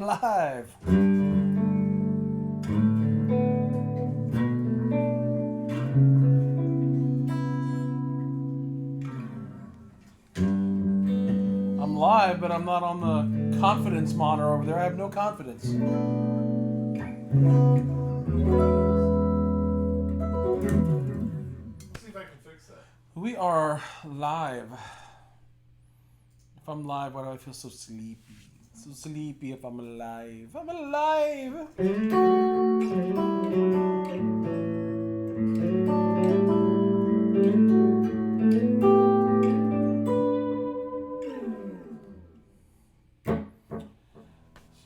Live. I'm live, but I'm not on the confidence monitor over there. I have no confidence. Let's see if I can fix that. We are live. If I'm live, why do I feel so sleepy? So sleepy if I'm alive. I'm alive!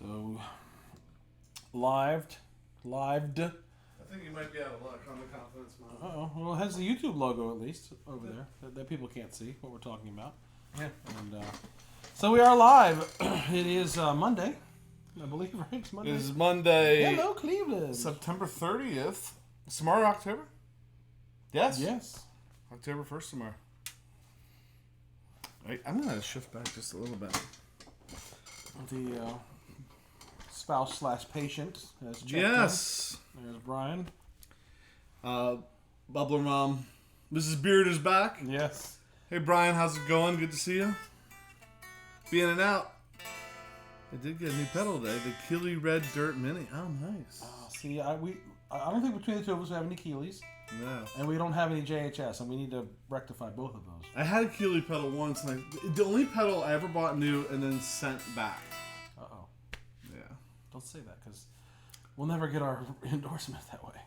So, lived. I think you might be out of luck on the confidence monitor. Uh-oh. Well, it has the YouTube logo at least over there that people can't see what we're talking about. Yeah. And so we are live. It is Monday, I believe, right? It's Monday. It is Monday, Hello, Cleveland. September 30th. Is tomorrow October? Yes. Yes. October 1st tomorrow. Right, I'm going to shift back just a little bit. The spouse / patient has checked Yes. in. There's Brian. Bubbler Mom. Mrs. Beard is back. Yes. Hey, Brian, how's it going? Good to see you. Be in and out. I did get a new pedal today, the Keeley Red Dirt Mini. Oh, nice. See, I don't think between the two of us we have any Keeleys, No. and we don't have any JHS, and we need to rectify both of those. I had a Keeley pedal once, and the only pedal I ever bought new and then sent back. Uh-oh. Yeah. Don't say that, because we'll never get our endorsement that way.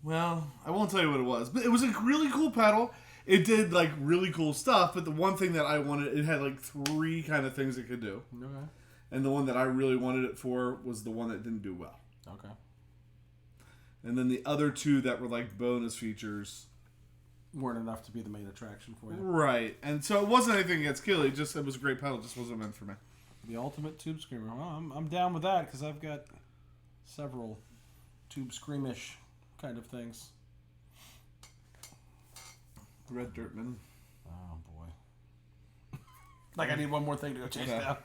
Well, I won't tell you what it was, but it was a really cool pedal. It did like really cool stuff, but the one thing that I wanted, it had like 3 kind of things it could do. Okay. And the one that I really wanted it for was the one that didn't do well. Okay. And then the other 2 that were like bonus features Weren't enough to be the main attraction for you. Right. And so it wasn't anything against Keeley, just it was a great pedal, just wasn't meant for me. The ultimate tube screamer. Well, I'm down with that because I've got several tube screamish kind of things. Red Dirt Mini. Oh boy. Like I need one more thing to go chase down.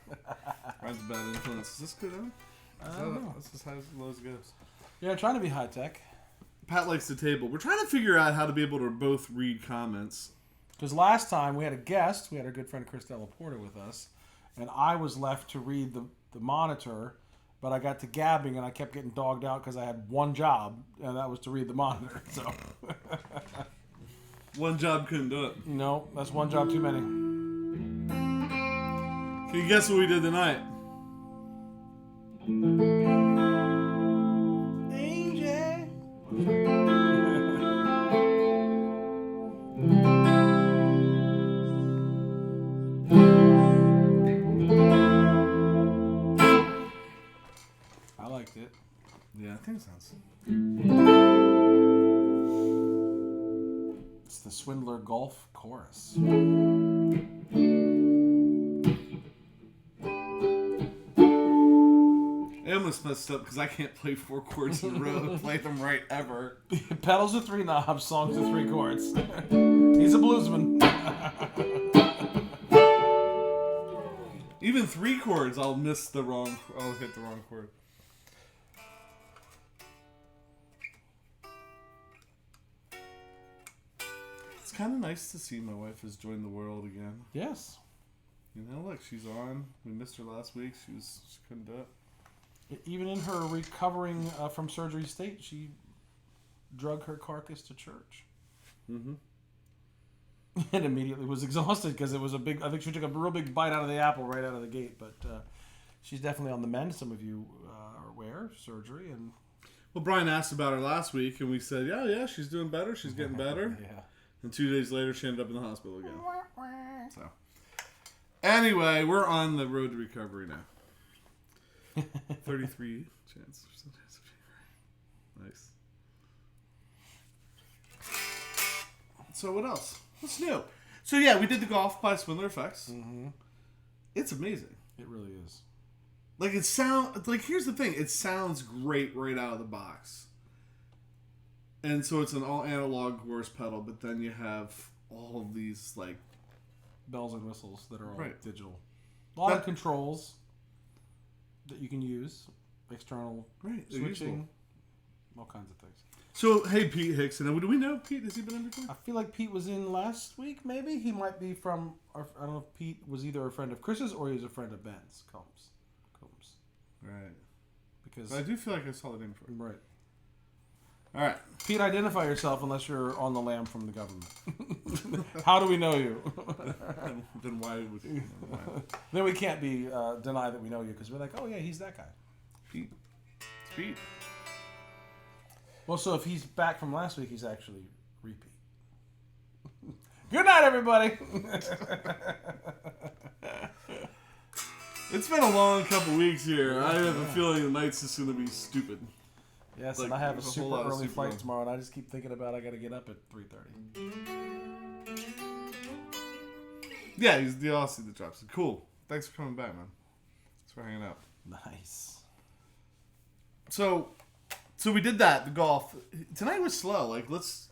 That's a bad influence. Is this good, Evan? I don't know. This is how low as it goes. Yeah, trying to be high tech. Pat likes the table. We're trying to figure out how to be able to both read comments. Because last time we had a guest, we had our good friend Chris Delaporta with us, and I was left to read the monitor, but I got to gabbing and I kept getting dogged out because I had one job, and that was to read the monitor. So, One job couldn't do it. no, that's one job too many. Can you guess what we did tonight? I liked it. Yeah, I think it sounds. It's the Swindler Golf Chorus. I almost messed up because I can't play 4 chords in a row and play them right ever. Pedals are 3 knobs, songs are 3 chords. He's a bluesman. Even 3 chords, I'll hit the wrong chord. It's kind of nice to see my wife has joined the world again. Yes. You know, look, she's on. We missed her last week. She couldn't do it. Even in her recovering from surgery state, she drug her carcass to church. Mm-hmm. And immediately was exhausted because it was a big. I think she took a real big bite out of the apple right out of the gate. But she's definitely on the mend. Some of you are aware, surgery and. Well, Brian asked about her last week, and we said, yeah, she's doing better. She's getting better. Yeah. And 2 days later, she ended up in the hospital again. So, anyway, we're on the road to recovery now. 33 chance. Nice. So what else? What's new? So yeah, we did the golf by Swindler Effects. Mm-hmm. It's amazing. It really is. Like here's the thing, it sounds great right out of the box. And so it's an all analog horse pedal, but then you have all of these like bells and whistles that are all Right. digital. A lot of controls. that you can use, external switching, all kinds of things. So, hey, Pete Hickson. Do we know Pete? Has he been in before? I feel like Pete was in last week, maybe. He might be from, I don't know if Pete was either a friend of Chris's or he was a friend of Ben's. Combs. Right. Because I do feel like I saw the name before. Right. All right. Pete, identify yourself unless you're on the lam from the government. How do we know you? Then why would you? Then we can't be deny that we know you because we're like, oh yeah, he's that guy. Pete. It's Pete. Well, so if he's back from last week, he's actually repeat. Good night, everybody. It's been a long couple weeks here. I have a feeling the night's just going to be stupid. Yes, Like, and I have a there's a super whole lot of early super flight ones. tomorrow, and I just keep thinking about I got to get up at 3:30. Yeah, he's the Aussie that drops it. Cool. Thanks for coming back, man. Thanks for hanging out. Nice. So we did that, the golf. Tonight was slow. Like, let's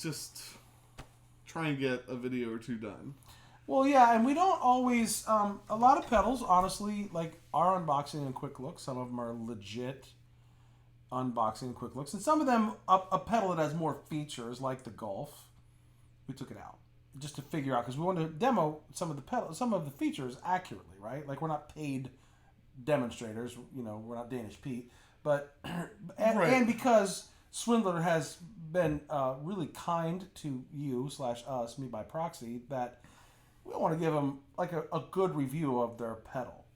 just try and get a video or two done. Well, yeah, and we don't always. A lot of pedals, honestly, like our unboxing and quick looks. Some of them are legit unboxing and quick looks, and some of them a pedal that has more features, like the Golf. We took it out just to figure out because we wanted to demo some of the features accurately, right? Like we're not paid demonstrators, we're not Danish Pete, but and because Swindler has been really kind to you / us, me by proxy, that we want to give them like a good review of their pedal,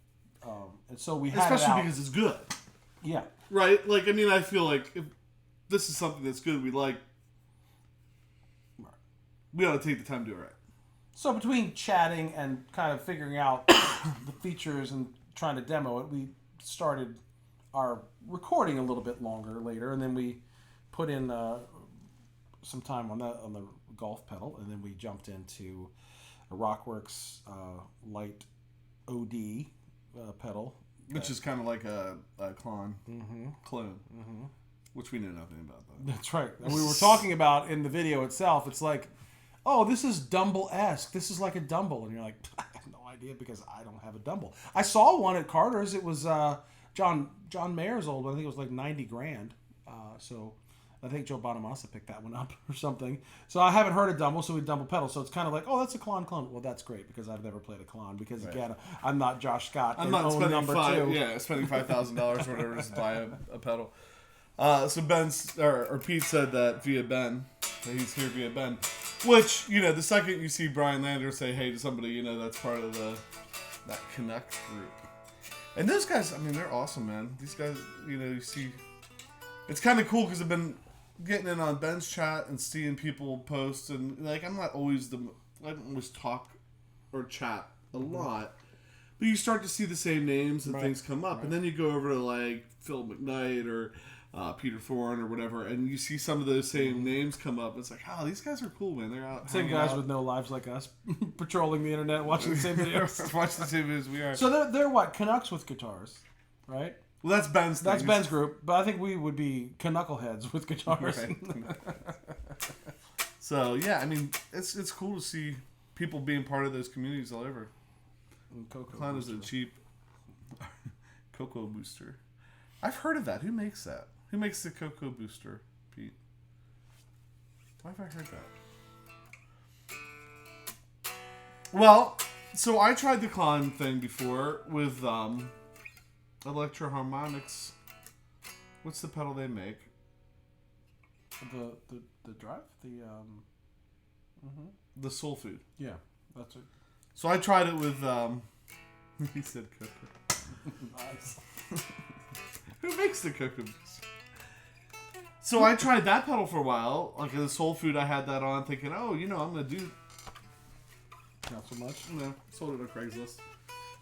and so we had especially because it's good. Yeah. Right? Like, I mean, I feel like if this is something that's good, we ought to take the time to do it right. So between chatting and kind of figuring out the features and trying to demo it, we started our recording a little bit longer later, and then we put in some time on the Golf pedal, and then we jumped into a Rockworks light OD pedal. Which is kind of like a clone, Mm-hmm. which we knew nothing about, though. That's right. And we were talking about in the video itself, it's like, oh, this is Dumble-esque. This is like a Dumble. And you're like, I have no idea because I don't have a Dumble. I saw one at Carter's. It was John Mayer's old one. I think it was like $90,000. So I think Joe Bonamassa picked that one up or something. So I haven't heard of Dumble, so we Dumble pedal. So it's kind of like, oh, that's a clone. Well, that's great because I've never played a clone because, again, I'm not Josh Scott. I'm not spending spending $5,000 or whatever just to buy a pedal. So Pete said that via Ben, that he's here via Ben. Which, the second you see Brian Lander say hey to somebody, that's part of that Connect group. And those guys, I mean, they're awesome, man. These guys, you see, it's kind of cool because I've been getting in on Ben's chat and seeing people post, and like I don't always talk or chat a lot, but you start to see the same names and things come up, and then you go over to like Phil McKnight or Peter Thorne or whatever, and you see some of those same names come up. It's like, oh, these guys are cool, man. They're out. Same guys with no lives like us, patrolling the internet, watching the same videos. Watching the same videos we are. So they're what? Canucks with guitars, right? Well, that's Ben's thing. That's Ben's group, but I think we would be Knuckleheads with guitars. Right. So, yeah, I mean, it's cool to see people being part of those communities all over. Clown is a cheap Cocoa Booster. I've heard of that. Who makes that? Who makes the Cocoa Booster, Pete? Why have I heard that? Well, so I tried the Klon thing before with Electro Harmonics. What's the pedal they make? The drive? The Soul Food. Yeah, that's it. So I tried it with he said Cocoa. Nice. Who makes the Cocoa Booster? So I tried that pedal for a while. Like the Soul Food, I had that on thinking, oh, I'm going to do... Not so much? No, sold it on Craigslist.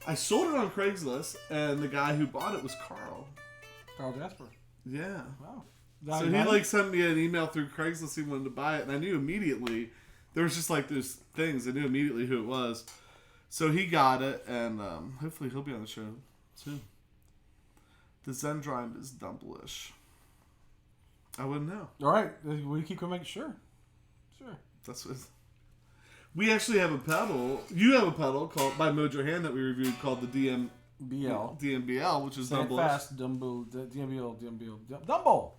I sold it on Craigslist, and the guy who bought it was Carl. Carl Jasper. Yeah. Wow. So he sent me an email through Craigslist. He wanted to buy it, and I knew immediately. There was just like those things. I knew immediately who it was. So he got it, and hopefully he'll be on the show soon. The Zendrime is Dumble-ish. I wouldn't know. All right. We keep going. Sure. That's what. We actually have a pedal. You have a pedal called by Mojo Hand that we reviewed called the BL. DMBL, which is Say it Dumble. fast, Dumble, DMBL, Dumble.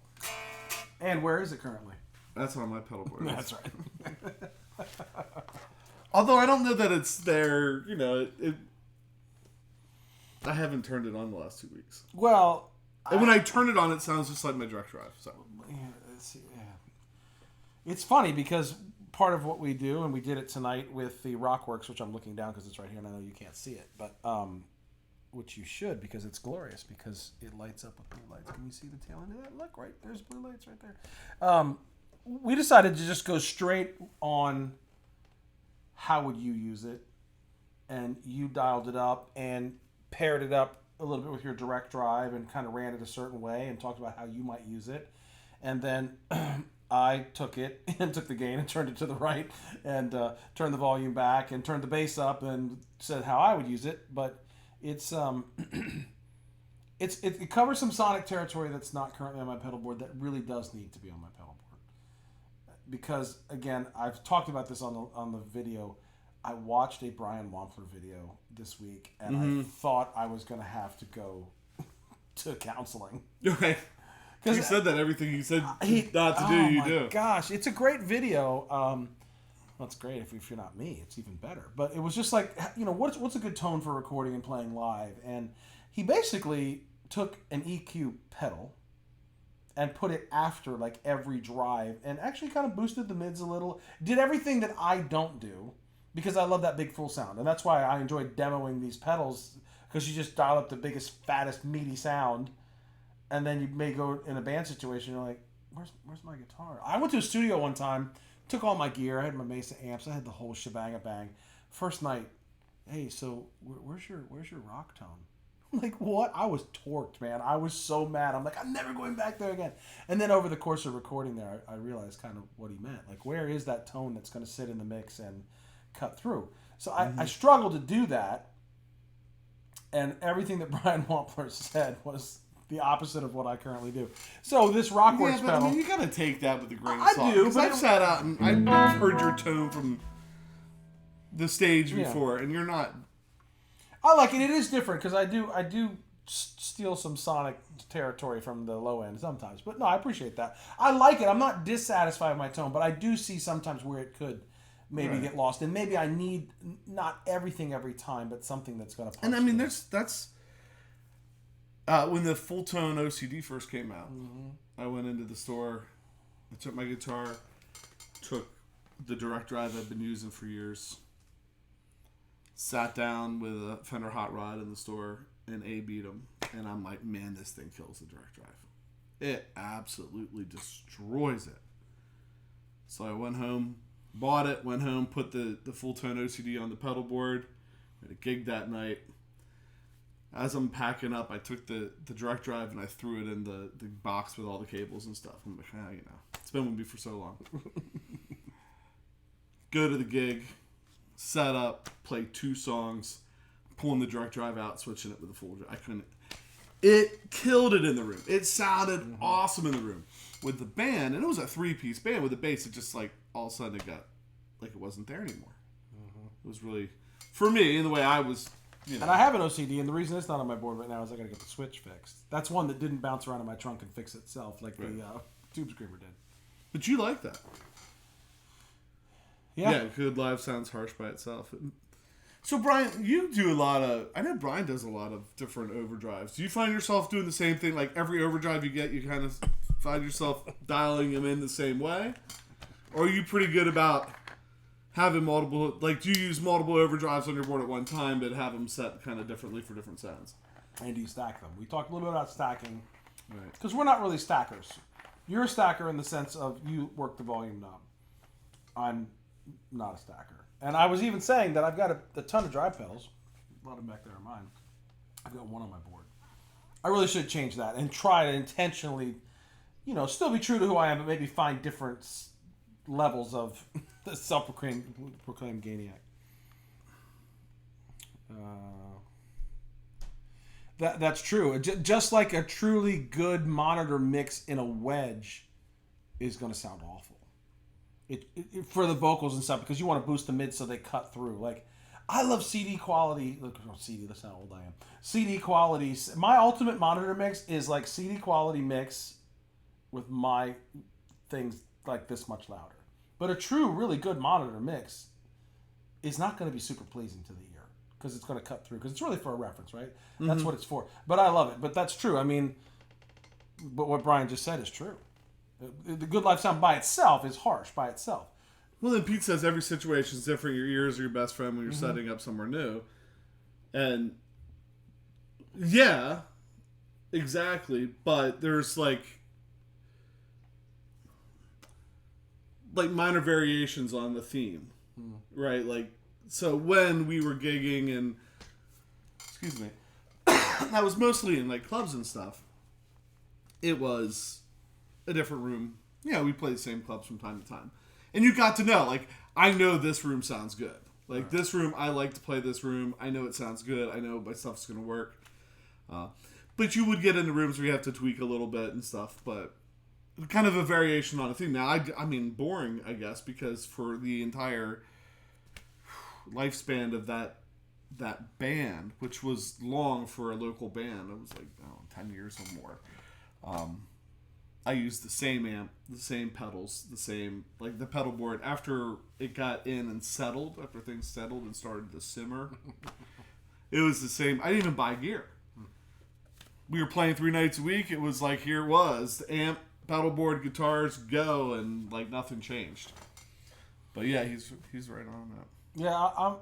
And where is it currently? That's on my pedal board. That's right. Although I don't know that it's there, I haven't turned it on the last 2 weeks. Well, and when I turn it on, it sounds just like my direct drive. So it's funny because part of what we do, and we did it tonight with the Rockworks, which I'm looking down because it's right here, and I know you can't see it, but which you should because it's glorious because it lights up with blue lights. Can you see the tail end of that? Look, right there's blue lights right there. We decided to just go straight on how would you use it, and you dialed it up and paired it up a little bit with your direct drive and kind of ran it a certain way and talked about how you might use it, and then I took it and took the gain and turned it to the right and turned the volume back and turned the bass up and said how I would use it. But it's it covers some sonic territory that's not currently on my pedal board that really does need to be on my pedal board. Because again, I've talked about this on the video. I watched a Brian Wampler video this week and I thought I was going to have to go to counseling. Right. Because you said that everything you said not to do, you do. Oh my gosh, it's a great video. Well, it's great if you're not me. It's even better. But it was just like, what's a good tone for recording and playing live? And he basically took an EQ pedal and put it after like every drive and actually kind of boosted the mids a little. Did everything that I don't do because I love that big full sound. And that's why I enjoy demoing these pedals because you just dial up the biggest, fattest, meaty sound. And then you may go in a band situation, you're like, where's my guitar? I went to a studio one time, took all my gear, I had my Mesa amps, I had the whole shebang-a-bang. First night, hey, so where's your rock tone? I'm like, what? I was torqued, man. I was so mad. I'm like, I'm never going back there again. And then over the course of recording there, I realized kind of what he meant. Like, where is that tone that's going to sit in the mix and cut through? So I struggled to do that. And everything that Brian Wampler said was the opposite of what I currently do. So this Rockworks pedal, I mean, you gotta take that with a grain of I salt. do, Because but I've sat out and I've heard your tone from the stage before, and you're not. I like it. It is different because I do steal some sonic territory from the low end sometimes. But no, I appreciate that. I like it. I'm not dissatisfied with my tone, but I do see sometimes where it could maybe get lost, and maybe I need not everything every time, but something that's going to. And I mean, that's. When the full tone OCD first came out, I went into the store, I took my guitar, took the direct drive I've been using for years, sat down with a Fender Hot Rod in the store, and A-beat them, and I'm like, man, this thing kills the direct drive. It absolutely destroys it. So I went home, bought it, went home, put the full tone OCD on the pedal board, had a gig that night. As I'm packing up, I took the direct drive and I threw it in the box with all the cables and stuff. I'm like, it's been with me for so long. Go to the gig, set up, play 2 songs, pulling the direct drive out, switching it with the full drive. I couldn't. It killed it in the room. It sounded awesome in the room. With the band, and it was a 3-piece band with the bass, it just like all of a sudden it got like it wasn't there anymore. It was really, for me, in the way I was. And I have an OCD, and the reason it's not on my board right now is I got to get the switch fixed. That's one that didn't bounce around in my trunk and fix itself like the Tube Screamer did. But you like that. Yeah, good live sounds harsh by itself. So, Brian, you do a lot of... I know Brian does a lot of different overdrives. Do you find yourself doing the same thing? Like, every overdrive you get, you kind of find yourself dialing them in the same way? Or are you pretty good about... having multiple, like, do you use multiple overdrives on your board at one time, but have them set kind of differently for different sounds? And do you stack them? We talked a little bit about stacking. Right. Because we're not really stackers. You're a stacker in the sense of you work the volume knob. I'm not a stacker. And I was even saying that I've got a ton of drive pedals. A lot of them back there are mine. I've got one on my board. I really should change that and try to intentionally, still be true to who I am, but maybe find different levels of the self-proclaimed Gainiac. That's true. Just like a truly good monitor mix in a wedge is going to sound awful. It for the vocals and stuff because you want to boost the mids so they cut through. Like I love CD quality. Look, CD. That's how old I am. CD quality. My ultimate monitor mix is like CD quality mix with my things like this much louder. But a true, really good monitor mix is not going to be super pleasing to the ear because it's going to cut through. Because it's really for a reference, right? That's what it's for. But I love it. But that's true. I mean, but what Brian just said is true. The good live sound by itself is harsh by itself. Well, then Pete says every situation is different. Your ears are your best friend when you're setting up somewhere new. And yeah, exactly. But there's like minor variations on the theme, right? Like, so when we were gigging and, excuse me, that was mostly in like clubs and stuff. It was a different room. Yeah, we played the same clubs from time to time. And you got to know, like, I know this room sounds good. Like, this room, I like to play this room. I know it sounds good. I know my stuff's going to work. But you would get into rooms where you have to tweak a little bit and stuff. But kind of a variation on a theme. Now, I mean, boring, I guess, because for the entire lifespan of that band, which was long for a local band, it was like, 10 years or more. I used the same amp, the same pedals, the same, like the pedal board. After it got in and settled, after things settled and started to simmer, it was the same. I didn't even buy gear. We were playing 3 nights a week. It was like, here it was. The amp, pedal board, guitars, go, and like nothing changed. But yeah, he's right on that. Yeah,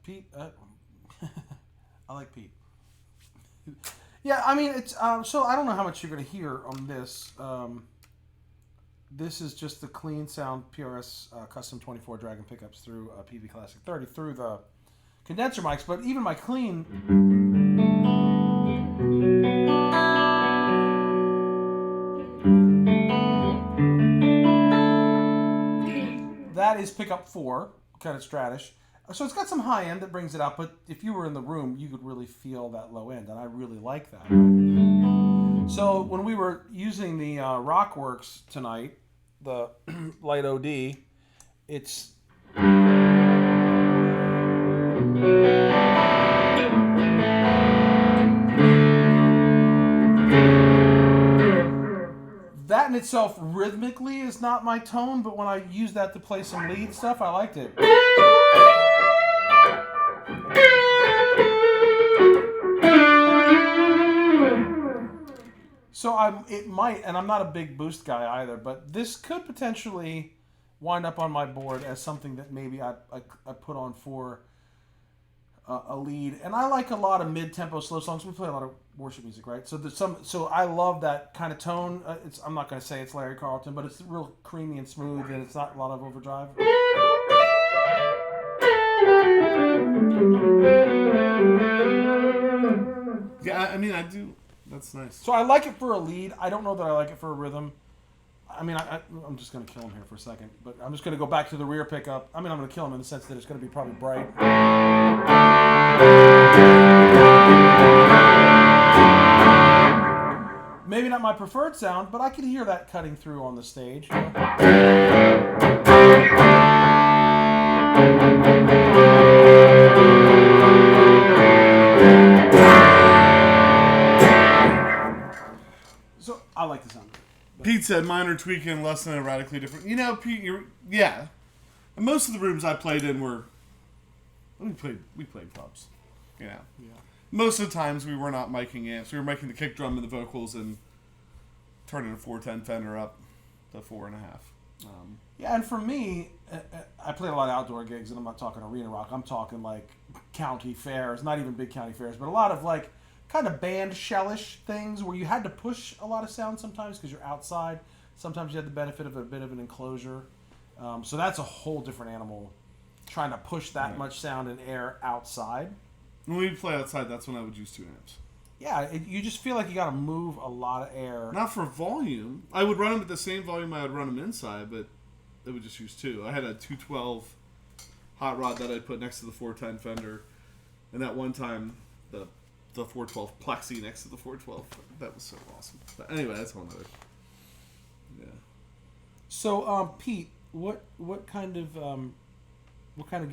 Pete, I like Pete. Yeah, I mean, it's so I don't know how much you're going to hear on this. This is just the clean sound PRS custom 24 Dragon pickups through PV Classic 30 through the condenser mics, but even my clean. That is pickup 4, kind of Stratish. So it's got some high end that brings it out, but if you were in the room, you could really feel that low end, and I really like that. So when we were using the Rockworks tonight, the Light OD, it's... That in itself rhythmically is not my tone, but when I used that to play some lead stuff, I liked it. So it might, and I'm not a big boost guy either, but this could potentially wind up on my board as something that maybe I put on for a lead. And I like a lot of mid-tempo slow songs. We play a lot of worship music, right? So so I love that kind of tone. I'm not going to say it's Larry Carlton, but it's real creamy and smooth, and it's not a lot of overdrive. Yeah, I mean, I do. That's nice. So I like it for a lead. I don't know that I like it for a rhythm. I mean, I'm just going to kill him here for a second, but I'm just going to go back to the rear pickup. I mean, I'm going to kill him in the sense that it's going to be probably bright. Maybe not my preferred sound, but I can hear that cutting through on the stage. So I like the sound. Pete said minor tweaking, less than radically different. You know, Pete, yeah. And most of the rooms I played in were we played clubs. Yeah. Most of the times we were not miking amps. We were making the kick drum and the vocals and turning a 410 Fender up to 4.5. Yeah, and for me, I played a lot of outdoor gigs, and I'm not talking arena rock. I'm talking like county fairs, not even big county fairs, but a lot of like kind of band shellish things where you had to push a lot of sound sometimes because you're outside. Sometimes you had the benefit of a bit of an enclosure. So that's a whole different animal, trying to push that much sound and air outside. When we play outside, that's when I would use 2 amps. Yeah, you just feel like you got to move a lot of air. Not for volume. I would run them at the same volume I would run them inside, but I would just use 2. I had a 212 hot rod that I'd put next to the 410 Fender, and that one time the 412 Plexi next to the 412. That was so awesome. But anyway, that's a whole nother. Yeah. So, Pete, what kind of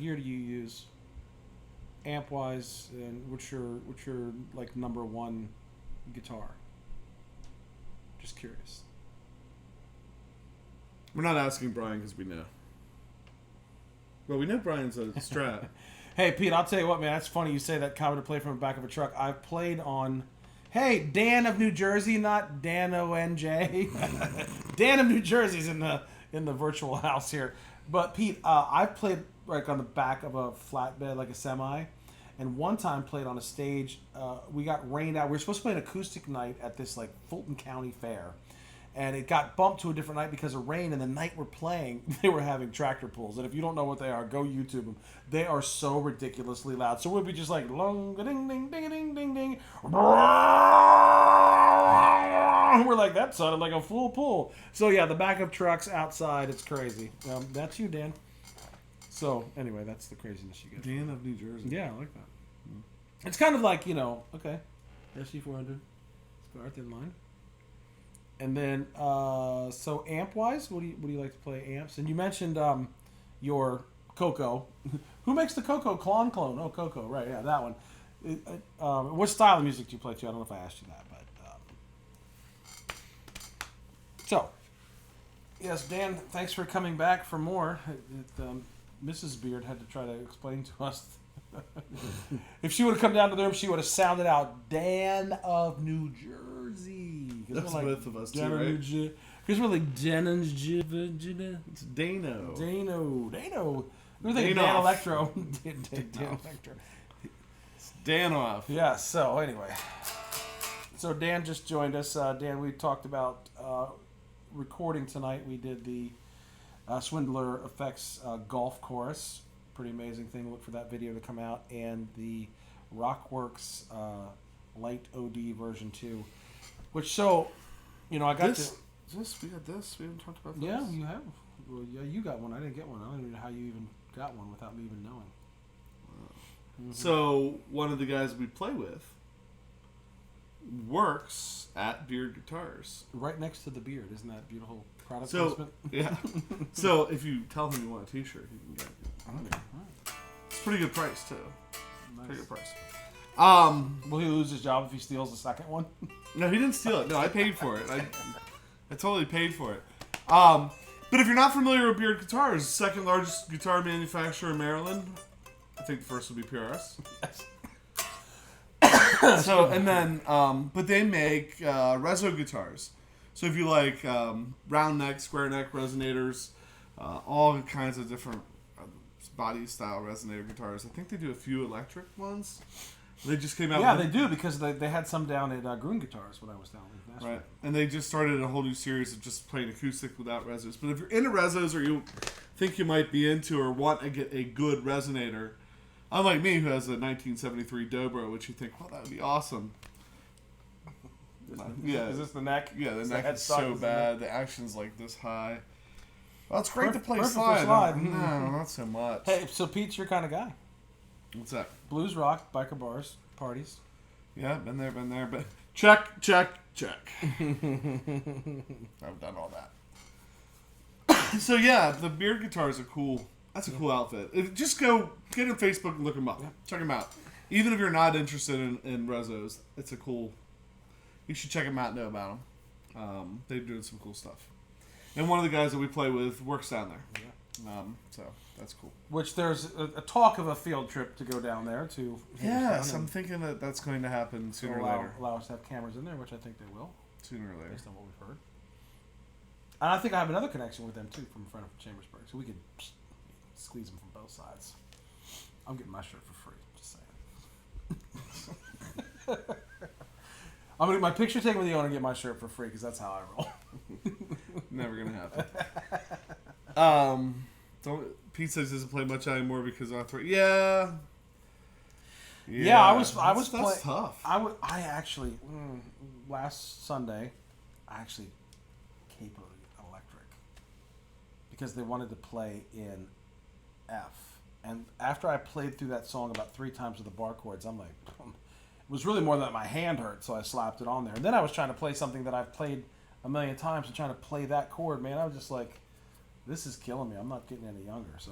gear do you use? amp wise, and what's your like number one guitar? Just curious. We're not asking Brian because we know. Well, we know Brian's a Strat. Hey, Pete, I'll tell you what, man. That's funny you say that comment to play from the back of a truck. I've played on... Hey, Dan of New Jersey, not Dan O-N-J. Dan of New Jersey's in the virtual house here. But, Pete, I've played like on the back of a flatbed, like a semi. And one time played on a stage. We got rained out. We were supposed to play an acoustic night at this like Fulton County Fair. And it got bumped to a different night because of rain. And the night we're playing, they were having tractor pulls. And if you don't know what they are, go YouTube them. They are so ridiculously loud. So we'll be just like, long, ding, ding, ding, ding, ding, ding. We're like, that sounded like a full pull. So yeah, the backup trucks outside, it's crazy. That's you, Dan. So anyway, that's the craziness you get. Dan of New Jersey. Yeah, I like that. It's kind of like, okay, SG400, start in line. And then, so amp-wise, what do you like to play amps? And you mentioned your Coco. Who makes the Coco clone? Oh, Coco, right? Yeah, that one. What style of music do you play to? I don't know if I asked you that, but so yes, Dan. Thanks for coming back for more. Mrs. Beard had to try to explain to us. If she would have come down to the room, she would have sounded out Dan of New Jersey. That's like both of us Dan too, right? Because we're like Dan and It's Dano. We're thinking Dan Electro. Dan Electro. It's Danoff. Yeah, so anyway. So Dan just joined us. Dan, we talked about recording tonight. We did the Swindler Effects golf chorus. Pretty amazing thing. Look for that video to come out. And the Rockworks Light OD version 2. Which, so, I got this. We got this. We haven't talked about this. Yeah, you have. Well, yeah, you got one. I didn't get one. I don't even know how you even got one without me even knowing. Mm-hmm. So, one of the guys we play with works at Beard Guitars. Right next to the Beard. Isn't that beautiful product placement? Yeah. So, if you tell him you want a t-shirt, you can get it. Okay. It's a pretty good price, too. Nice. Pretty good price. Will he lose his job if he steals the second one? No, he didn't steal it. No, I paid for it. I totally paid for it. But if you're not familiar with Beard Guitars, second largest guitar manufacturer in Maryland. I think the first would be PRS. So, and then, but they make reso guitars. So if you like round neck, square neck resonators, all kinds of different body style resonator guitars. I think they do a few electric ones. They just came out. Yeah, they do because they had some down at Gruen Guitars when I was down in Nashville. Right, and they just started a whole new series of just playing acoustic without resos. But if you're into resos or you think you might be into or want to get a good resonator, unlike me who has a 1973 Dobro, which you think, well, that would be awesome. Yeah, is this the neck? Yeah, the neck is so bad. The action's like this high. Well, it's great to play perfect slide. for slide. No, not so much. Hey, so Pete's your kind of guy. What's that? Blues rock, biker bars, parties. Yeah, been there, but check. I've done all that. So yeah, the Beard Guitars are cool. That's a cool outfit. Just go get on Facebook and look them up. Yeah. Check them out. Even if you're not interested in resos, it's a cool. You should check them out and know about them. They're doing some cool stuff. And one of the guys that we play with works down there. Yeah. So that's cool. Which there's a talk of a field trip to go down there to. Yes, I'm thinking that that's going to happen sooner or later. Allow us to have cameras in there, which I think they will. Sooner or later. Based on what we've heard. And I think I have another connection with them too from a friend of Chambersburg. So we could squeeze them from both sides. I'm getting my shirt for free. Just saying. I'm gonna get my picture taken with the owner and get my shirt for free because that's how I roll. Never gonna happen. Pete says he doesn't play much anymore because of arthritis. Yeah, I was playing. That's tough. I actually last Sunday, I actually capoed electric because they wanted to play in F, and after I played through that song about 3 times with the bar chords, I'm like, it was really more that my hand hurt, so I slapped it on there. And then I was trying to play something that I've played a million times and trying to play that chord, man. I was just like, this is killing me. I'm not getting any younger, so.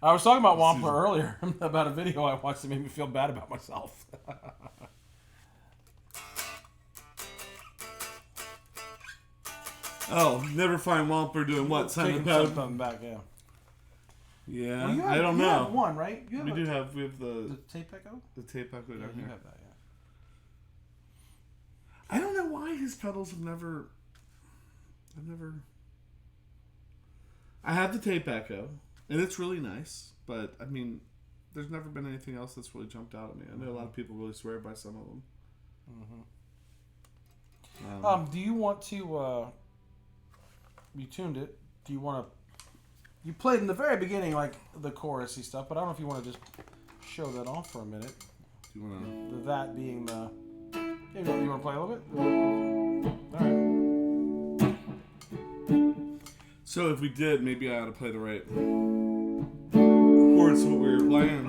I was talking about Wampler earlier about a video I watched that made me feel bad about myself. Oh, never find Wampler doing what? Taking something back, yeah. Yeah, Well, I don't know. You have one, right? You have we have the tape echo. The tape echo down You here. have that, yeah. I don't know why his pedals have never. I have the tape echo, and it's really nice. But I mean, there's never been anything else that's really jumped out at me. I know a lot of people really swear by some of them. Mm-hmm. Do you want to? You tuned it. Do you want to? You played in the very beginning, like the chorusy stuff, but I don't know if you want to just show that off for a minute. Do you want to? That being the. You want to play a little bit? All right. So if we did, maybe I ought to play the right chords. What we were playing.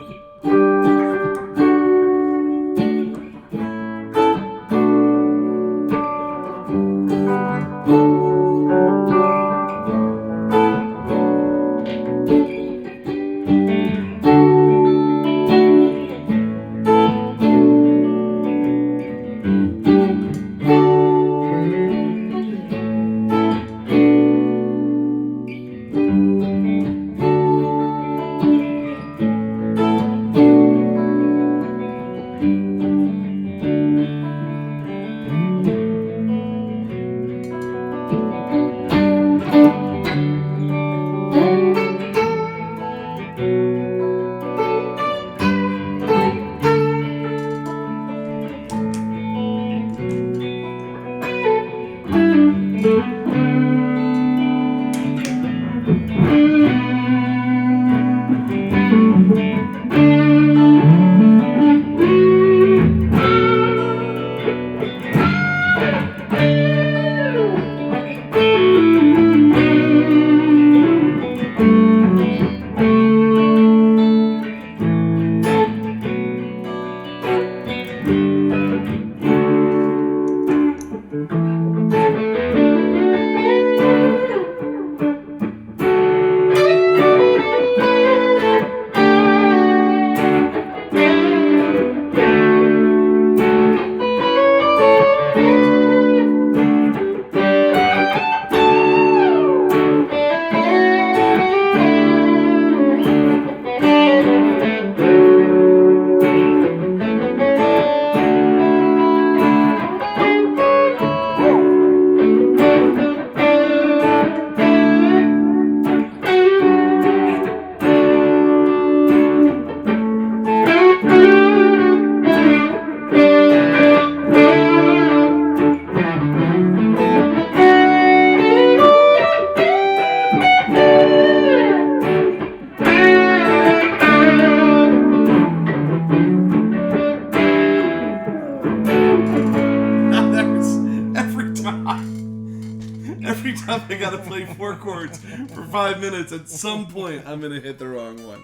Every time I gotta play 4 chords for 5 minutes, at some point I'm gonna hit the wrong one.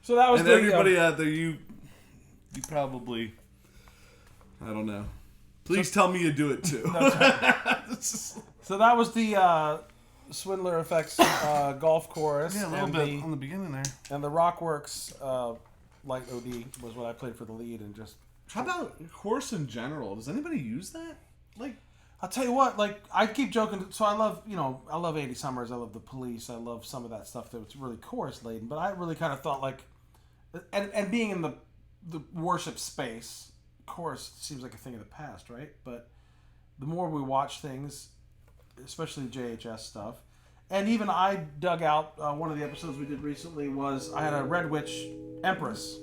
So that was and everybody out there, you probably, I don't know. Please tell me you do it too. So that was the Swindler Effects golf chorus. Yeah, a little bit on the beginning there. And the Rockworks Light OD was what I played for the lead, and just. How about horse in general? Does anybody use that? Like, I'll tell you what. Like, I keep joking. So I love Andy Summers. I love the Police. I love some of that stuff that's really chorus laden. But I really kind of thought like, and being in the worship space, chorus seems like a thing of the past, right? But the more we watch things, especially JHS stuff, and even I dug out one of the episodes we did recently was I had a Red Witch Empress,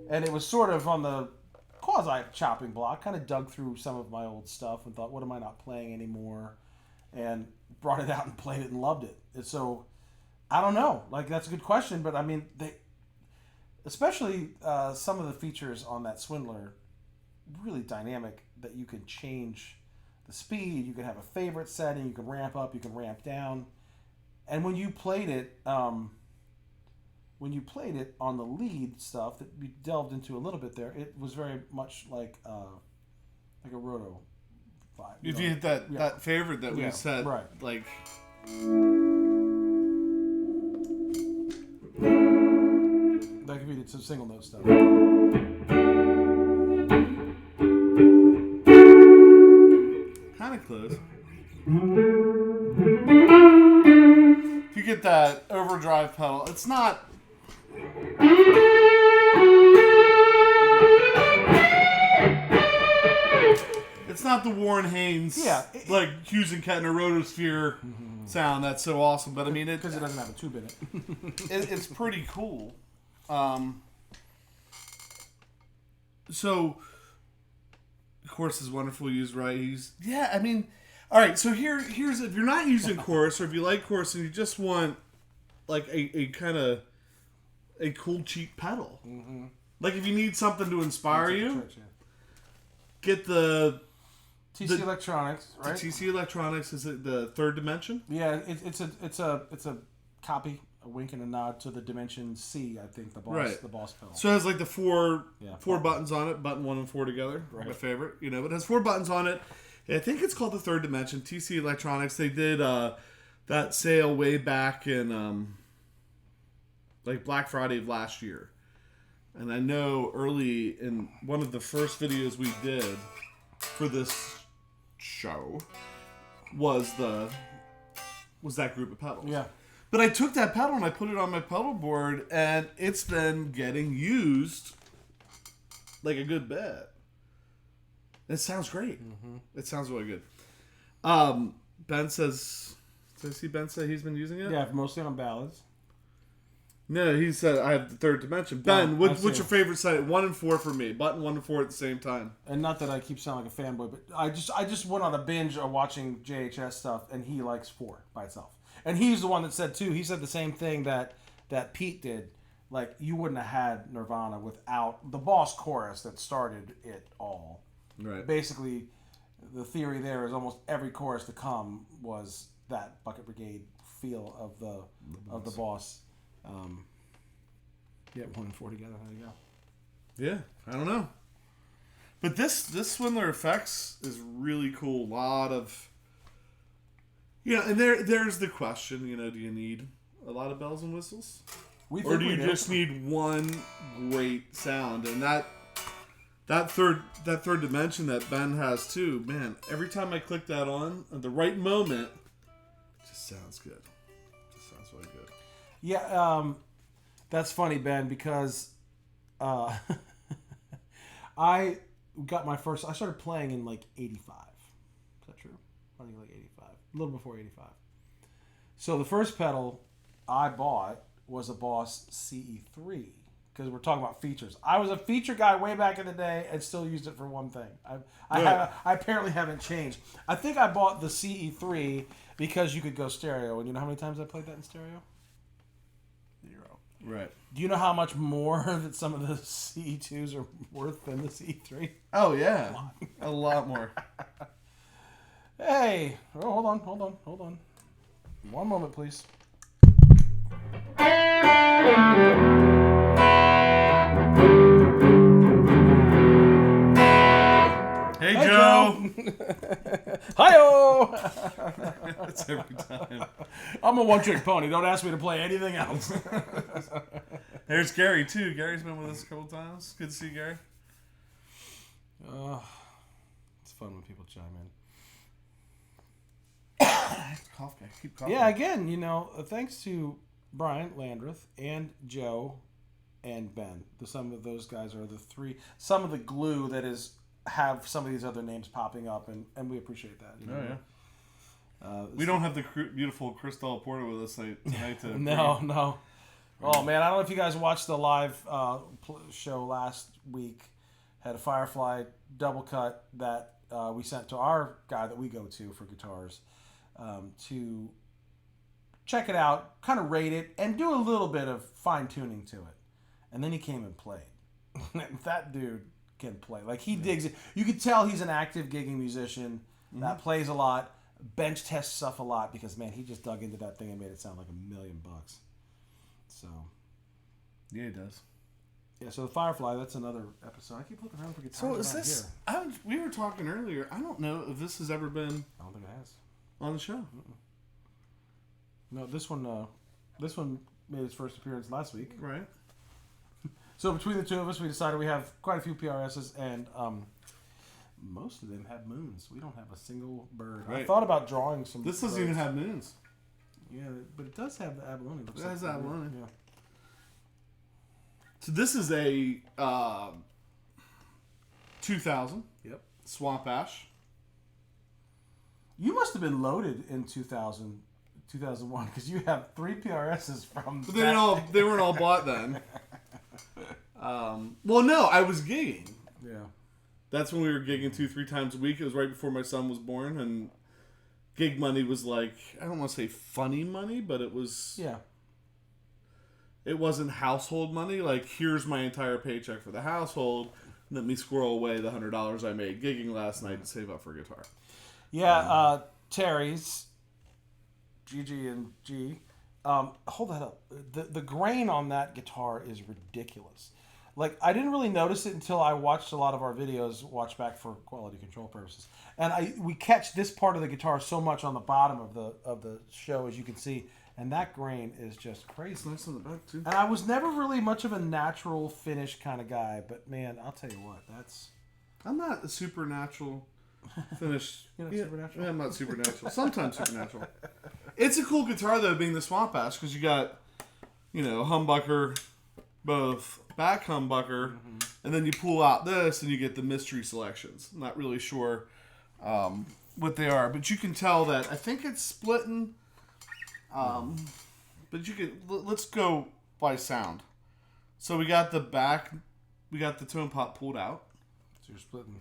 and it was sort of on the quasi chopping block. Kind of dug through some of my old stuff and thought, what am I not playing anymore? And brought it out and played it and loved it. And so I don't know. Like, that's a good question, but I mean, especially some of the features on that Swindler, really dynamic, that you can change the speed. You can have a favorite setting. You can ramp up. You can ramp down. And when you played it, on the lead stuff that we delved into a little bit there, it was very much like a roto vibe. If you hit that favorite that we said, right. like. it's some single note stuff. Kind of close. If you get that overdrive pedal, it's not. It's not the Warren Haynes, like Hughes and Kettner Rotosphere sound that's so awesome, but I mean, because it doesn't have a tube in it. It's pretty cool. So, of course, is wonderful used right. I mean, all right. So here's if you're not using chorus, or if you like chorus and you just want like a kind of a cool cheap pedal, like if you need something to inspire you, get the TC Electronics, right? TC Electronics, is it the Third Dimension? Yeah, it's a copy, a wink and a nod to the Dimension C. I think the boss pedal. So it has like the four buttons on it, button 1 and 4 together. Right. My favorite, but it has 4 buttons on it. I think it's called the Third Dimension. TC Electronics. They did that sale way back in like Black Friday of last year, and I know early in one of the first videos we did for this show was that group of pedals. Yeah. But I took that pedal and I put it on my pedal board, and it's been getting used like a good bit. It sounds great. It sounds really good. Ben says, did I see Ben say he's been using it? Yeah, mostly on ballads. No, he said I have the Third Dimension. Ben, what's your favorite side? 1 and 4 for me. Button 1 and 4 at the same time. And not that I keep sounding like a fanboy, but I just went on a binge of watching JHS stuff, and he likes 4 by itself. And he's the one that said too. He said the same thing that Pete did. Like, you wouldn't have had Nirvana without the Boss chorus that started it all. Right. Basically, the theory there is almost every chorus to come was that Bucket Brigade feel of the Boss. Yeah, 1 and 4 together. There you go. Yeah, I don't know. But this Swindler Effects is really cool. A lot of... and there's the question, do you need a lot of bells and whistles? Or do you just need one great sound? And that third dimension that Ben has too, man, every time I click that on at the right moment, it just sounds good. It just sounds really good. Yeah, that's funny, Ben, because I started playing in like 85. Is that true? I think like 85. A little before 85. So the first pedal I bought was a Boss CE3, because we're talking about features. I was a feature guy way back in the day and still used it for one thing. I apparently haven't changed. I think I bought the CE3 because you could go stereo, and you know how many times I played that in stereo? 0. Right. Do you know how much more that some of the CE2s are worth than the CE3? Oh, yeah. A lot more. Hey. Oh, hold on. One moment, please. Hey, Joe. Hi-oh. That's every time. I'm a one-trick pony. Don't ask me to play anything else. There's Gary, too. Gary's been with us a couple times. Good to see you, Gary. It's fun when people chime in. Cough, guy. Keep coughing. Yeah, again, thanks to Brian Landreth and Joe and Ben. Some of those guys are some of the glue that have some of these other names popping up, and we appreciate that. Yeah. We don't have the beautiful Chris Porter with us tonight. No. Oh, man, I don't know if you guys watched the live show last week. Had a Firefly double cut that we sent to our guy that we go to for guitars to check it out, kind of rate it, and do a little bit of fine-tuning to it. And then he came and played. That dude can play. Like, he digs it. You could tell he's an active gigging musician that plays a lot, bench tests stuff a lot, because, man, he just dug into that thing and made it sound like $1 million. So. Yeah, he does. Yeah, so the Firefly, that's another episode. I keep looking around for guitars. So is this... we were talking earlier. I don't know if this has ever been... I don't think it has. On the show. No, this one made its first appearance last week. Right. So between the two of us, we decided we have quite a few PRSs, and most of them have moons. We don't have a single bird. Right. I thought about drawing some. This doesn't birds. even have moons. Yeah, but it does have the abalone. It has abalone. Yeah. So this is a 2000. Yep. Swamp Ash. You must have been loaded in 2001 because you have 3 PRSs from. But they weren't all bought then. Well, no, I was gigging. Yeah. That's when we were gigging 2-3 times a week. It was right before my son was born, and gig money was like, I don't want to say funny money, but it was. Yeah. It wasn't household money. Like, here's my entire paycheck for the household. Let me squirrel away the $100 I made gigging last night to save up for a guitar. Yeah, Terry's, GG and G. Hold that up. The grain on that guitar is ridiculous. Like, I didn't really notice it until I watched a lot of our videos, watch back for quality control purposes. And we catch this part of the guitar so much on the bottom of the show, as you can see. And that grain is just crazy. It's nice on the back, too. And I was never really much of a natural finish kind of guy. But, man, I'll tell you what, that's... I'm not a supernatural finish. You're not supernatural? Yeah, I'm not supernatural. Sometimes supernatural. It's a cool guitar, though, being the Swamp Ash, because you got, humbucker, both back humbucker, and then you pull out this, and you get the mystery selections. I'm not really sure what they are, but you can tell that I think it's splitting. But you can let's go by sound. So we got the back, we got the tone pot pulled out. So you're splitting.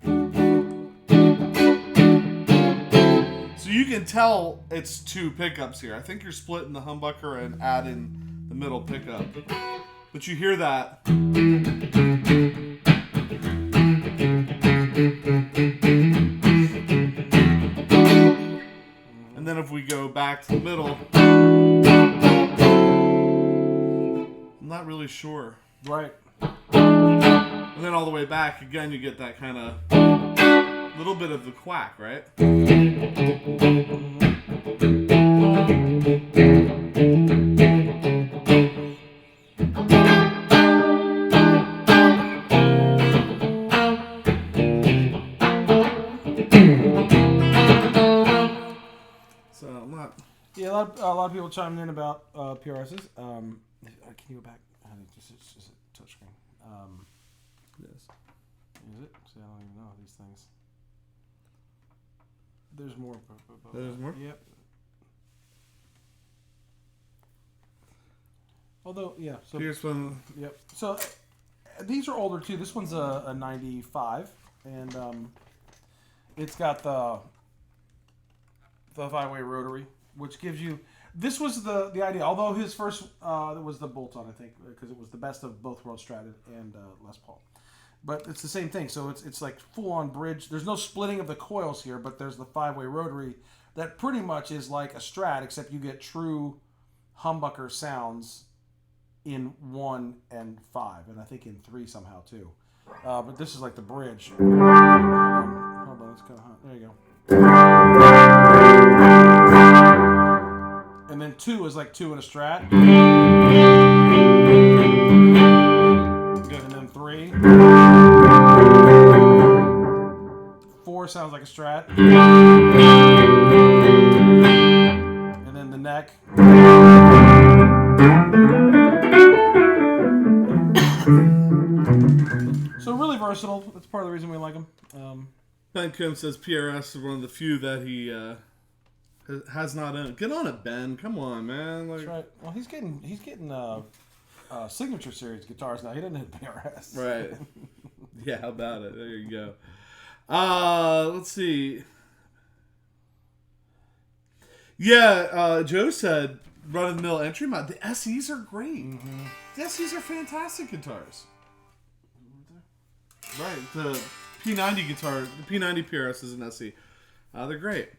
So you can tell it's 2 pickups here. I think you're splitting the humbucker and adding the middle pickup. But you hear that. And then if we go back to the middle, I'm not really sure. Right. And then all the way back, again, you get that kind of little bit of the quack, right? So I'm not. Yeah, a lot of people chiming in about PRSs. Can you go back? It's just a touchscreen. Yes. Is it? See, I don't even know these things. There's more. There's more? Yep. Although, yeah. So Here's one. Yep. So these are older too. This one's a 95, and it's got the 5-way rotary, which gives you. This was the idea. Although his first was the bolt-on, I think, because it was the best of both worlds, Strat and Les Paul. But it's the same thing. So it's like full-on bridge. There's no splitting of the coils here, but there's the 5-way rotary that pretty much is like a Strat, except you get true humbucker sounds in 1 and 5, and I think in 3 somehow too. But this is like the bridge. Hold on, it's kind of hot. There you go. And then 2 is like 2 in a Strat. And then 3. 4 sounds like a Strat. And then the neck. So really versatile. That's part of the reason we like them. Ben Kim says PRS is one of the few that he has not owned. Get on it, Ben. Come on, man. Like, That's right. Well, he's getting signature series guitars now. He doesn't hit PRS. right. Yeah, how about it? There you go. Let's see. Yeah, Joe said run-of-the-mill entry mod. The SEs are great. Mm-hmm. The SEs are fantastic guitars. Right. The P90 guitar, the P90 PRS is an SE. They're great.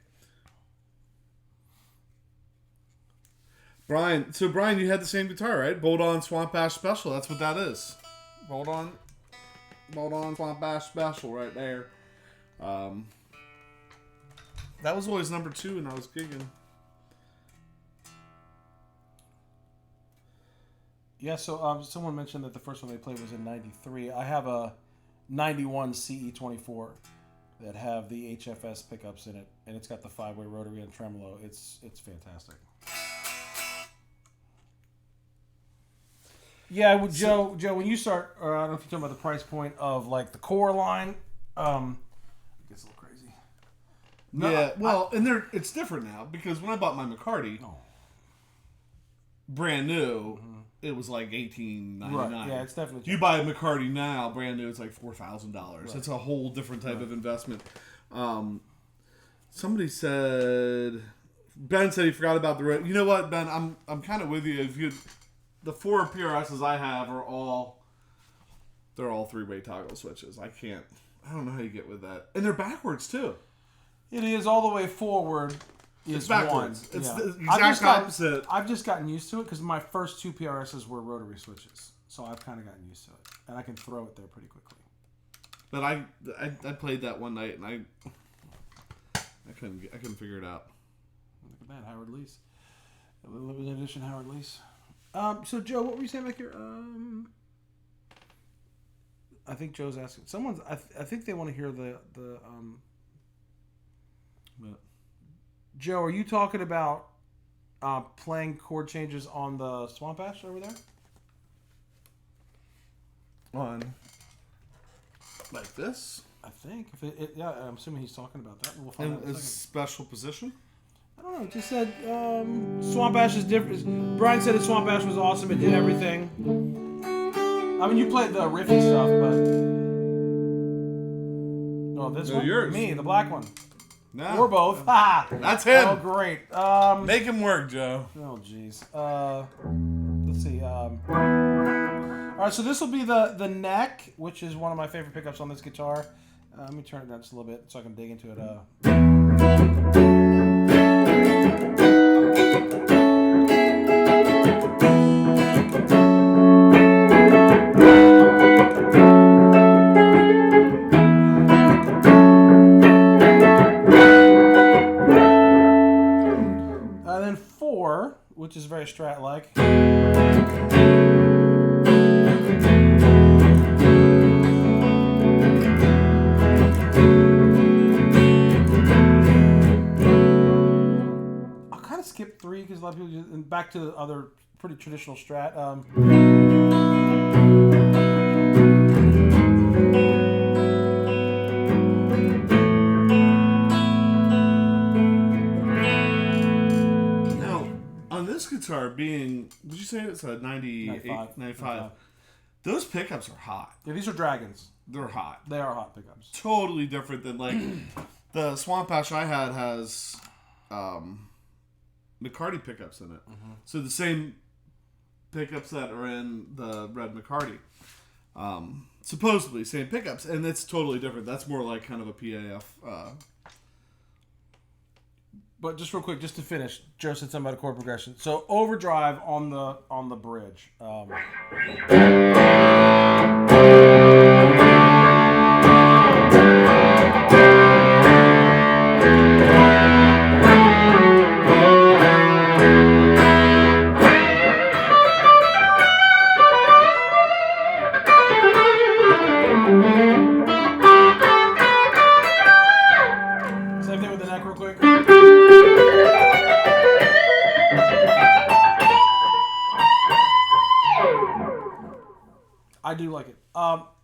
Brian, you had the same guitar, right? Bolt-on Swamp Ash Special. That's what that is. Bolt-on Swamp Ash Special right there. That was always number 2 when I was gigging. Yeah, so someone mentioned that the first one they played was in '93. I have a '91 CE24 that have the HFS pickups in it, and it's got the 5-way rotary and tremolo. It's fantastic. Yeah, well, Joe, when you start, or I don't know if you're talking about the price point of like the core line, it gets a little crazy. No, yeah, well, and it's different now because when I bought my McCarty, brand new, it was like $18.99. Right. Yeah, it's definitely. You buy a McCarty now, brand new, it's like $4,000. It's a whole different type of investment. Somebody said, Ben said he forgot about the. You know what, Ben? I'm kind of with you. If you, the 4 PRSs I have are all 3-way toggle switches. I don't know how you get with that, and they're backwards too. It is all the way forward. It's backwards. One. It's Yeah. the exact opposite. I've just gotten used to it because my first 2 PRSs were rotary switches, so I've kind of gotten used to it, and I can throw it there pretty quickly. But I played that one night and I couldn't figure it out. Look at that, Howard Lease, a limited edition Howard Lease. So Joe, what were you saying back here? I think Joe's asking. I think they want to hear the. What? Joe, are you talking about playing chord changes on the Swamp Ash over there? On like this? I think. Yeah, I'm assuming he's talking about that. We'll find out in a second. Special position? I don't know. It just said Swamp Ash is different. Brian said that Swamp Ash was awesome. It did everything. I mean, you played the riffy stuff, but... No, this one? Yours. Me, the black one. No. Or both. Ha! That's him. Oh, great. Make him work, Joe. Oh, jeez. Let's see. All right, so this will be the neck, which is one of my favorite pickups on this guitar. Let me turn it down just a little bit so I can dig into it. Then 4, which is very Strat-like. I'll kind of skip 3 because a lot of people use, and back to the other pretty traditional Strat. Guitar being, did you say it's a 95? Those pickups are hot. Yeah, these are Dragons. They're hot. They are hot pickups. Totally different than like the Swamp Ash I had has McCarty pickups in it. Mm-hmm. So the same pickups that are in the red McCarty. Supposedly same pickups, and it's totally different. That's more like kind of a PAF. But just real quick, just to finish, Joe said something about a chord progression. So overdrive on the bridge. Same thing with the neck real quick. I do like it. I'll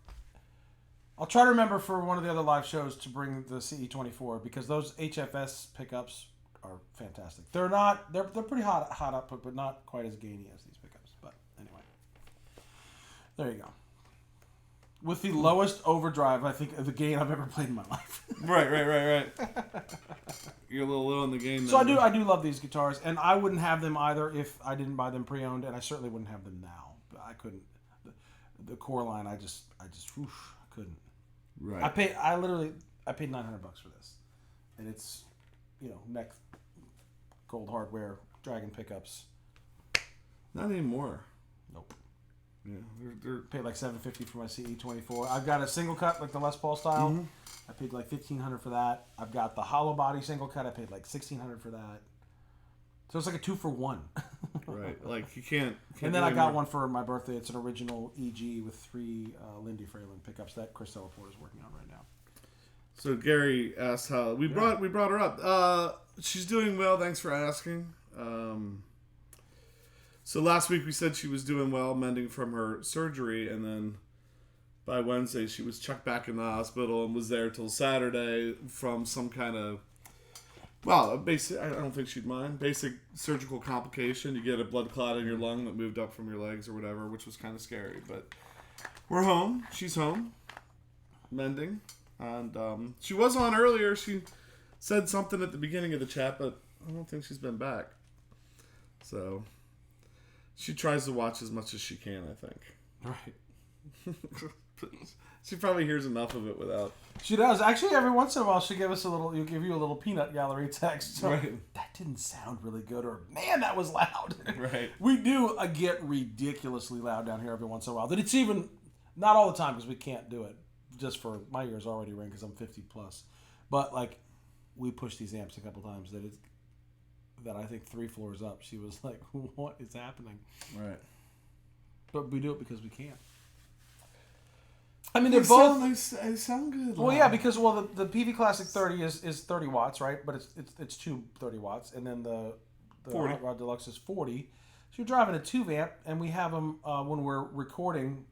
try to remember for one of the other live shows to bring the CE24 because those HFS pickups are fantastic. They're pretty hot output, but not quite as gainy as these pickups. But anyway, there you go. With the lowest overdrive, I think, of the gain I've ever played in my life. Right. You're a little low in the game. So I do love these guitars, and I wouldn't have them either if I didn't buy them pre-owned, and I certainly wouldn't have them now. But I couldn't. The core line, I just couldn't. Right. I paid $900 for this, and it's, neck gold hardware Dragon pickups. Not anymore. Nope. Yeah, they're paid like $750 for my CE24. I've got a single cut like the Les Paul style. Mm-hmm. I paid like $1,500 for that. I've got the hollow body single cut. I paid like $1,600 for that. So it's like a 2-for-1. Right. Like you can't and then I got one for my birthday. It's an original EG with 3 Lindy Fralin pickups that Chris Delaporte is working on right now. So Gary asked how we brought her up. She's doing well. Thanks for asking. So last week we said she was doing well, mending from her surgery, and then by Wednesday she was checked back in the hospital and was there till Saturday from some kind of basic. I don't think she'd mind. Basic surgical complication. You get a blood clot in your lung that moved up from your legs or whatever, which was kind of scary. But we're home. She's home, mending. And she was on earlier. She said something at the beginning of the chat, but I don't think she's been back. So she tries to watch as much as she can, I think. Right. She probably hears enough of it without. She does. Actually, every once in a while, she'll give you a little peanut gallery text. So, right. That didn't sound really good, or man, that was loud. Right. We do get ridiculously loud down here every once in a while. That it's even not all the time because we can't do it. Just for my ears already ring because I'm 50 plus, but like we pushed these amps a couple times that I think 3 floors up. She was like, "What is happening?" Right. But we do it because we can. I mean, they're both. They sound good. Well, yeah, because the PV Classic 30 is 30 watts, right? But it's two 30 watts, and then the 40. Hot Rod Deluxe is 40. So you're driving a 2 amp, and we have them when we're recording.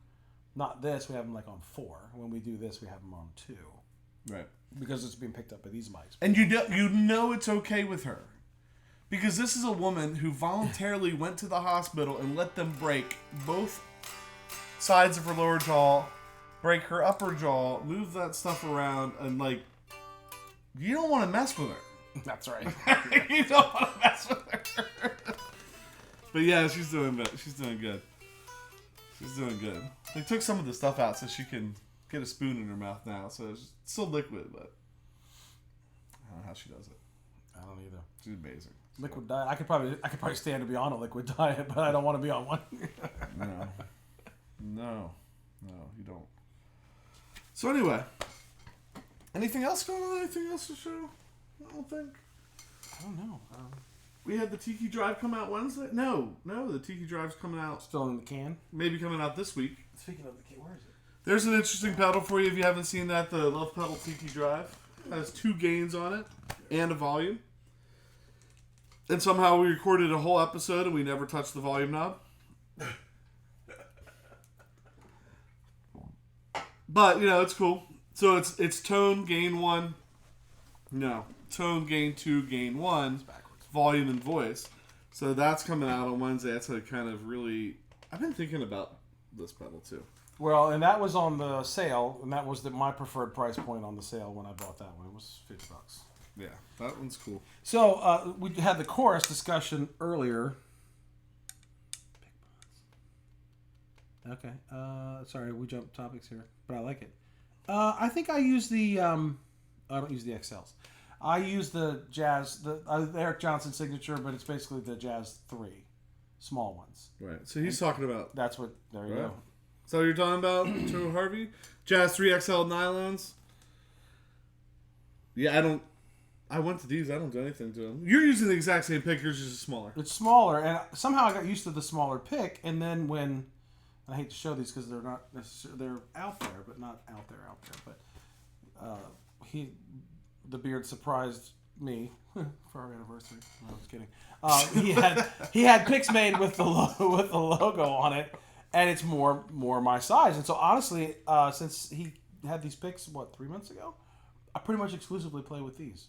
Not this, we have them like on 4. When we do this, we have them on 2. Right. Because it's being picked up by these mics. And you know it's okay with her. Because this is a woman who voluntarily went to the hospital and let them break both sides of her lower jaw, break her upper jaw, move that stuff around, and like, you don't want to mess with her. That's right. You don't want to mess with her. But yeah, she's doing good. She's doing good. They took some of the stuff out so she can get a spoon in her mouth now. So it's still liquid, but I don't know how she does it. I don't either. She's amazing. Liquid diet. I could probably stand to be on a liquid diet, but I don't want to be on one. No, you don't. So anyway, anything else going on? Anything else to show? I don't think. I don't know. We had the Tiki Drive come out Wednesday. No, the Tiki Drive's coming out. Still in the can. Maybe coming out this week. Speaking of the can, where is it? There's an interesting pedal for you if you haven't seen that. The Love Pedal Tiki Drive has 2 gains on it and a volume. And somehow we recorded a whole episode and we never touched the volume knob. But it's cool. So it's tone gain 1. No, tone gain 2, gain 1. Volume and voice. So that's coming out on Wednesday. That's a kind of really. I've been thinking about this pedal too. Well, and that was on the sale, and that was my preferred price point on the sale when I bought that one. It was $50. Yeah, that one's cool. So we had the chorus discussion earlier. Okay. Sorry, we jumped topics here, but I like it. I think I use the. I don't use the XLs. I use the Jazz, the Eric Johnson signature, but it's basically the Jazz 3, small ones. Right. So he's talking about. That's what. There you go. So you're talking about to Harvey, Jazz 3 XL nylons. Yeah, I went to these. I don't do anything to them. You're using the exact same pick. Yours is just smaller. It's smaller, and somehow I got used to the smaller pick. And then when I hate to show these because they're not necessarily, they're out there, but not out there. But the beard surprised me for our anniversary. No, I was kidding. He had picks made with the logo on it, and it's more my size. And so honestly, since he had these picks 3 months ago, I pretty much exclusively play with these.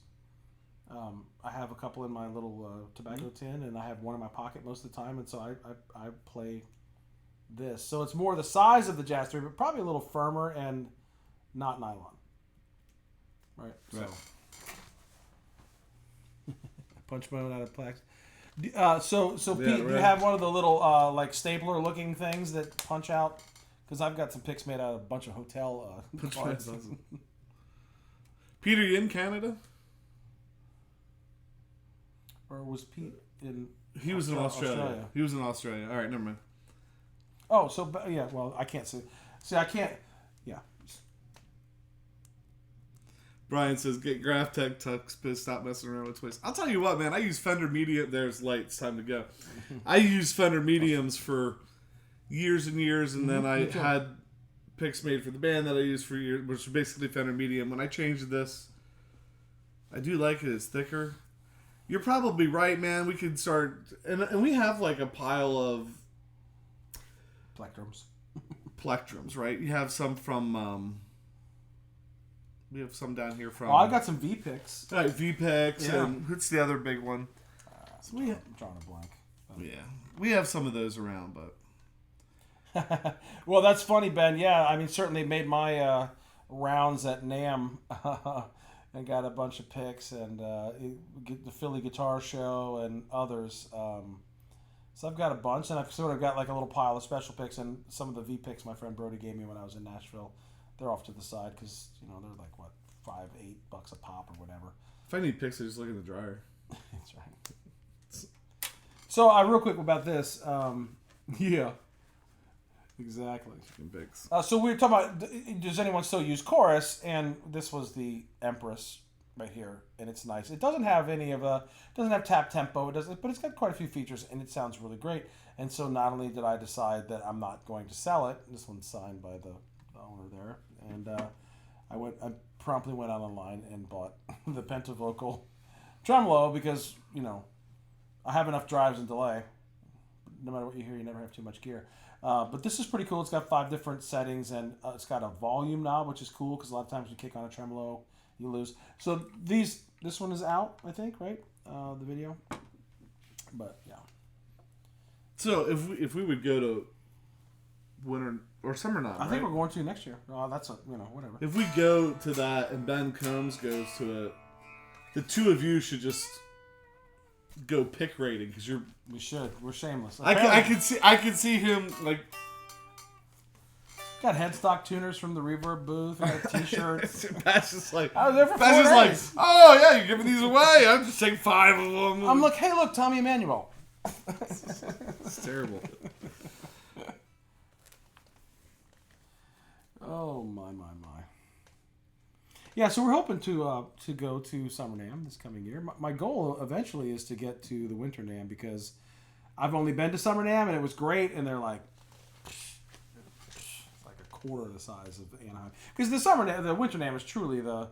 I have a couple in my little tobacco tin, and I have one in my pocket most of the time, and so I play this. So it's more the size of the Jazz 3, but probably a little firmer and not nylon. Right. Punch mode out of plaques. So Pete, do you have one of the little like stapler looking things that punch out? Because I've got some picks made out of a bunch of hotel cards. Peter, you in Canada? Or was Pete in? He was in Australia. He was in Australia. All right, never mind. Oh, so yeah. Well, I can't see. See, I can't. Yeah. Brian says, get Graph Tech Tux, stop messing around with twists. I'll tell you what, man. I use Fender Medium. There's lights. Time to go. I used Fender Mediums for years and years, and then I had picks made for the band that I used for years, which was basically Fender Medium. When I changed this, I do like it. It's thicker. You're probably right, man. We could start... And we have like a pile of... Plectrums, right? You have some from... we have some down here from... Oh, I got some V-Picks. Right, V-Picks, and what's the other big one? So I'm drawing a blank. Yeah. We have some of those around, but... Well, that's funny, Ben. Yeah, I mean, certainly made my rounds at NAMM and got a bunch of picks and the Philly Guitar Show and others. So I've got a bunch, and I've sort of got like a little pile of special picks, and some of the V picks my friend Brody gave me when I was in Nashville. They're off to the side because they're like what $5-8 a pop or whatever. If I need picks, I just look in the dryer. That's right. So real quick about this. Yeah. Exactly. Picks. So we were talking about, does anyone still use Chorus? And this was the Empress right here, and it's nice. It doesn't have doesn't have tap tempo, but it's got quite a few features, and it sounds really great. And so not only did I decide that I'm not going to sell it, this one's signed by the owner there, and I promptly went out online and bought the Pentavocal tremolo because I have enough drives and delay. No matter what you hear, you never have too much gear. But this is pretty cool. It's got 5 different settings, and it's got a volume knob, which is cool because a lot of times you kick on a tremolo, you lose. So this one is out, I think, right? The video. But yeah. So if we would go to winter or summer night, I think we're going to next year. That's whatever. If we go to that and Ben Combs goes to it, the two of you should just go pick rating because we should. We're shameless. I could see him like. Got headstock tuners from the Reverb booth. Got T-shirts. That's just like. I was there for 4 like, days. oh yeah, you're giving these away. I'm just taking 5 of them. I'm like, hey, look, Tommy Emmanuel. It's terrible. Oh my. Yeah, so we're hoping to go to Summer NAMM this coming year. My goal eventually is to get to the Winter NAMM because I've only been to Summer NAMM and it was great, and they're like it's like a quarter the size of Anaheim. Because the Winter NAMM is truly the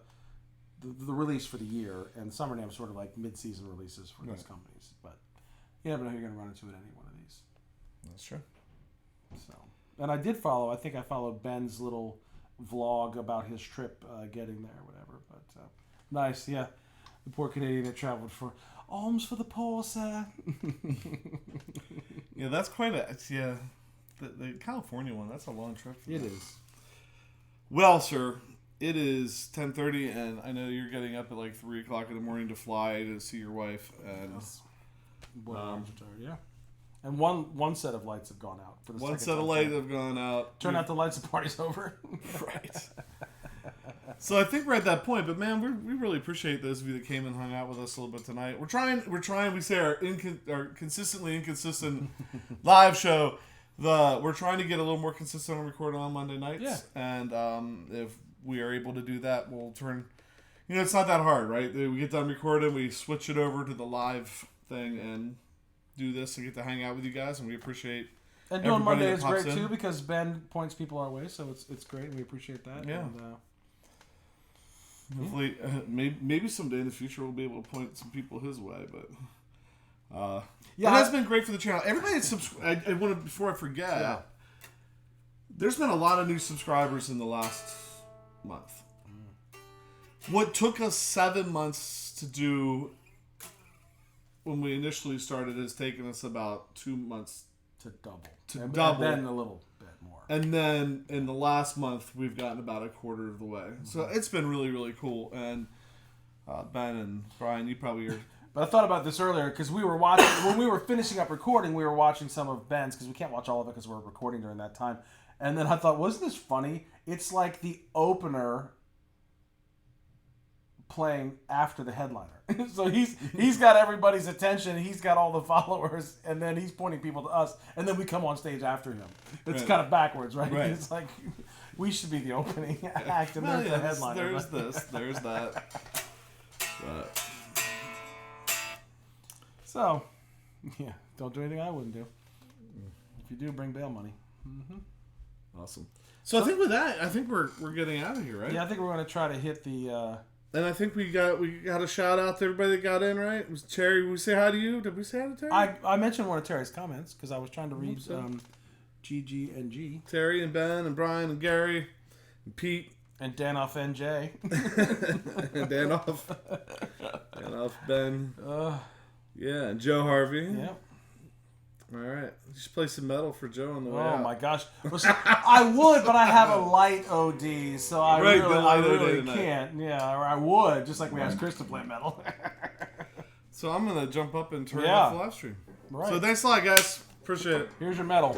release for the year, and Summer NAMM is sort of like mid-season releases for these companies. But you never know who you're going to run into at any one of these. That's true. So, and I think I followed Ben's little vlog about his trip getting there or whatever, but nice. The poor Canadian that traveled for alms for the poor, sir. Yeah, that's quite the California one, that's a long trip for it that. Is well, sir, it is 10:30 and I know you're getting up at like 3 o'clock in the morning to fly to see your wife, and yeah. And one set of lights have gone out. For the one set of lights have gone out. Turn out the lights, the party's over. Right. So I think we're at that point, but man, we really appreciate those of you that came and hung out with us a little bit tonight. We're trying. We say our consistently inconsistent live show. We're trying to get a little more consistent on recording on Monday nights. Yeah. And if we are able to do that, we'll turn. It's not that hard, right? We get done recording, we switch it over to the live thing, and do this and get to hang out with you guys, and we appreciate. And doing Monday is great too because Ben points people our way, so it's great, and we appreciate that. Yeah. And, hopefully, maybe someday in the future we'll be able to point some people his way, but that's been great for the channel. Everybody subscribe. I want to, before I forget. There's been a lot of new subscribers in the last month. What took us 7 months to do when we initially started has taken us about 2 months to double. And then a little bit more. And then in the last month, we've gotten about a quarter of the way. Mm-hmm. So it's been really, really cool. And Ben and Brian, you probably are. But I thought about this earlier because we were watching, when we were finishing up recording, we were watching some of Ben's because we can't watch all of it because we're recording during that time. And then I thought, wasn't this funny? It's like the opener playing after the headliner. So he's got everybody's attention, he's got all the followers, and then he's pointing people to us, and then we come on stage after him. It's kind of backwards, right? It's like We should be the opening act, and Well, there's the headliner. There's this. There's that. But. So, yeah, don't do anything I wouldn't do. If you do, bring bail money. Awesome. So I think with that, I think we're getting out of here, right? Yeah, I think we're going to try to hit the... And I think we got a shout out to everybody that got in, right? It was Terry. Did we say hi to you? Did we say hi to Terry? I mentioned one of Terry's comments because I was trying to read GG and G. Terry and Ben and Brian and Gary and Pete. And Danoff NJ. And Danoff Ben. Yeah, and Joe Harvey. Yeah. All right. Just play some metal for Joe on the way out. Oh my gosh. Listen, I would, but I have a light OD, so I really can't. Yeah, or I would, just like we asked Chris to play metal. So I'm going to jump up and turn off the live stream. Right. So thanks a lot, guys. Appreciate it. Here's your metal.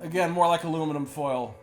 Again, more like aluminum foil.